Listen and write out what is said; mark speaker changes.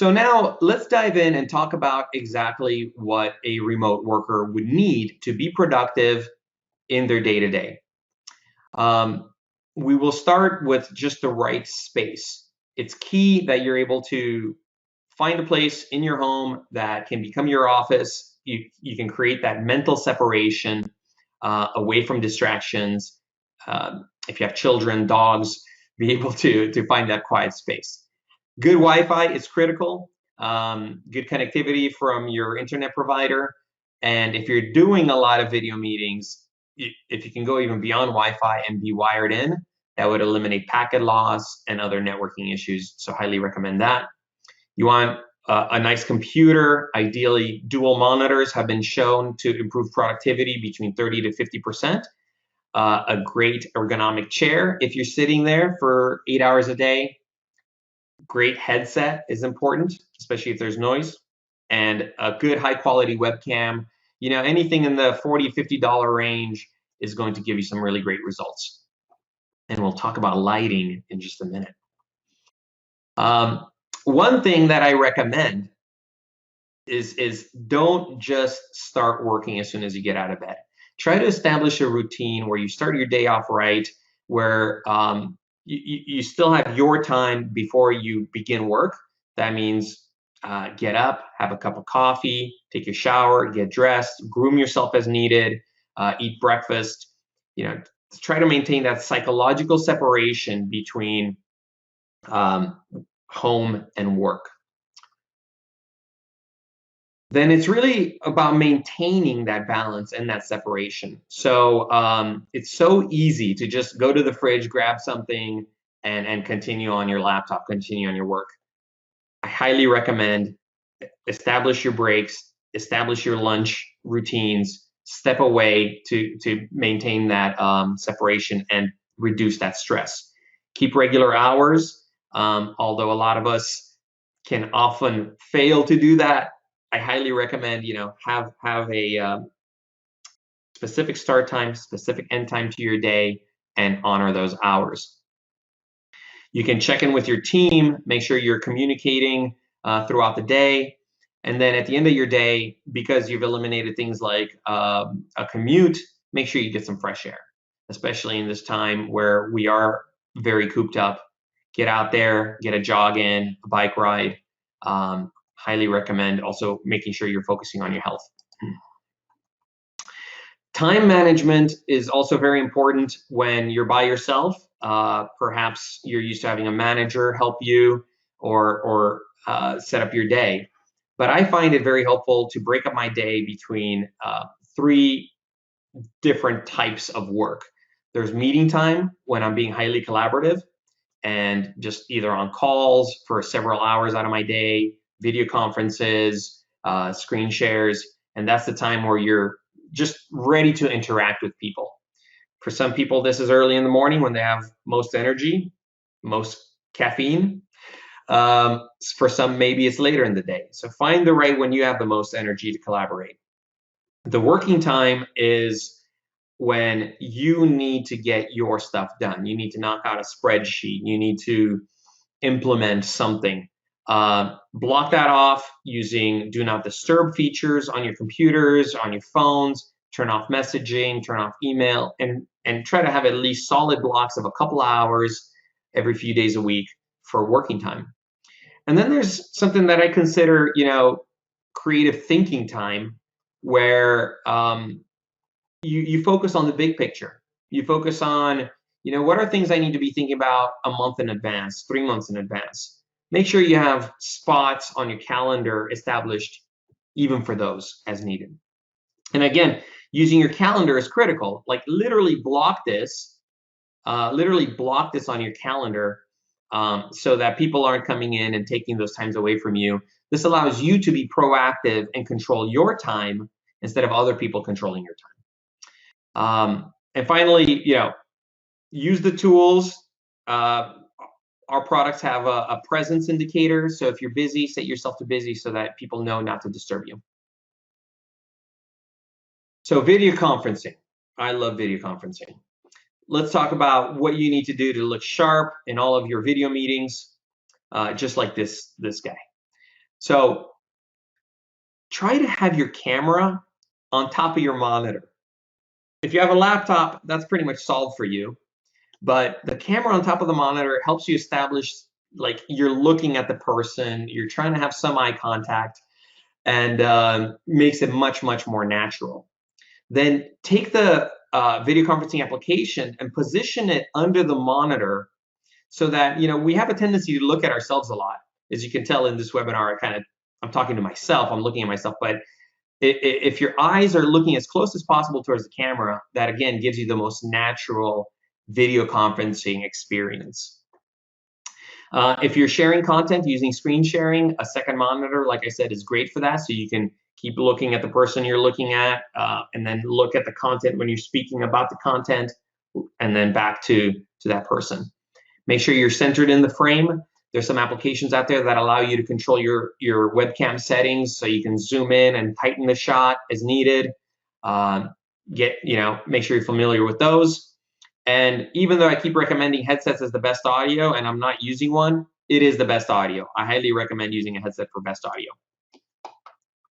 Speaker 1: So now let's dive in and talk about exactly what a remote worker would need to be productive in their day-to-day. We will start with just the right space. It's key that you're able to find a place in your home that can become your office. You can create that mental separation away from distractions. If you have children, dogs, be able to find that quiet space. Good Wi-Fi is critical. Good connectivity from your internet provider. And if you're doing a lot of video meetings, if you can go even beyond Wi-Fi and be wired in, that would eliminate packet loss and other networking issues. So highly recommend that. You want a nice computer. Ideally, dual monitors have been shown to improve productivity between 30 to 50%. A great ergonomic chair if you're sitting there for 8 hours a day. Great headset is important, especially if there's noise, and a good high quality webcam. Anything in the $40, $50 range is going to give you some really great results. And we'll talk about lighting in just a minute. One thing that I recommend is don't just start working as soon as you get out of bed. Try to establish a routine where you start your day off right, where you still have your time before you begin work. That means get up, have a cup of coffee, take your shower, get dressed, groom yourself as needed, eat breakfast. Try to maintain that psychological separation between home and work. Then it's really about maintaining that balance and that separation. So it's so easy to just go to the fridge, grab something, and continue on your laptop, continue on your work. I highly recommend establish your breaks, establish your lunch routines, step away to maintain that separation and reduce that stress. Keep regular hours, although a lot of us can often fail to do that. I highly recommend, have a specific start time, specific end time to your day, and honor those hours. You can check in with your team, make sure you're communicating throughout the day. And then at the end of your day, because you've eliminated things like a commute, make sure you get some fresh air, especially in this time where we are very cooped up. Get out there, get a jog in, a bike ride. Highly recommend also making sure you're focusing on your health. Time management is also very important when you're by yourself. Perhaps you're used to having a manager help you or set up your day. But I find it very helpful to break up my day between 3 different types of work. There's meeting time when I'm being highly collaborative and just either on calls for several hours out of my day, video conferences, screen shares, and that's the time where you're just ready to interact with people. For some people, this is early in the morning when they have most energy, most caffeine. For some, maybe it's later in the day. So find the right when you have the most energy to collaborate. The working time is when you need to get your stuff done. You need to knock out a spreadsheet. You need to implement something. Block that off using do not disturb features on your computers, on your phones, turn off messaging, turn off email, and try to have at least solid blocks of a couple hours every few days a week for working time. And then there's something that I consider, creative thinking time, where you focus on the big picture. You focus on, what are things I need to be thinking about a month in advance, 3 months in advance. Make sure you have spots on your calendar established even for those as needed. And again, using your calendar is critical. Like literally block this on your calendar so that people aren't coming in and taking those times away from you. This allows you to be proactive and control your time instead of other people controlling your time. And finally, use the tools. Our products have a presence indicator. So if you're busy, set yourself to busy so that people know not to disturb you. So video conferencing. I love video conferencing. Let's talk about what you need to do to look sharp in all of your video meetings, just like this guy. So try to have your camera on top of your monitor. If you have a laptop, that's pretty much solved for you. But the camera on top of the monitor helps you establish, like, you're looking at the person, you're trying to have some eye contact, and makes it much, much more natural. Then take the video conferencing application and position it under the monitor so that, we have a tendency to look at ourselves a lot. As you can tell in this webinar, I'm talking to myself, I'm looking at myself, but if your eyes are looking as close as possible towards the camera, that again gives you the most natural video conferencing experience. If you're sharing content using screen sharing, a second monitor, like I said, is great for that. So you can keep looking at the person you're looking at, and then look at the content when you're speaking about the content, and then back to that person. Make sure you're centered in the frame. There's some applications out there that allow you to control your webcam settings, so you can zoom in and tighten the shot as needed. Make sure you're familiar with those. And even though I keep recommending headsets as the best audio, and I'm not using one, it is the best audio. I highly recommend using a headset for best audio.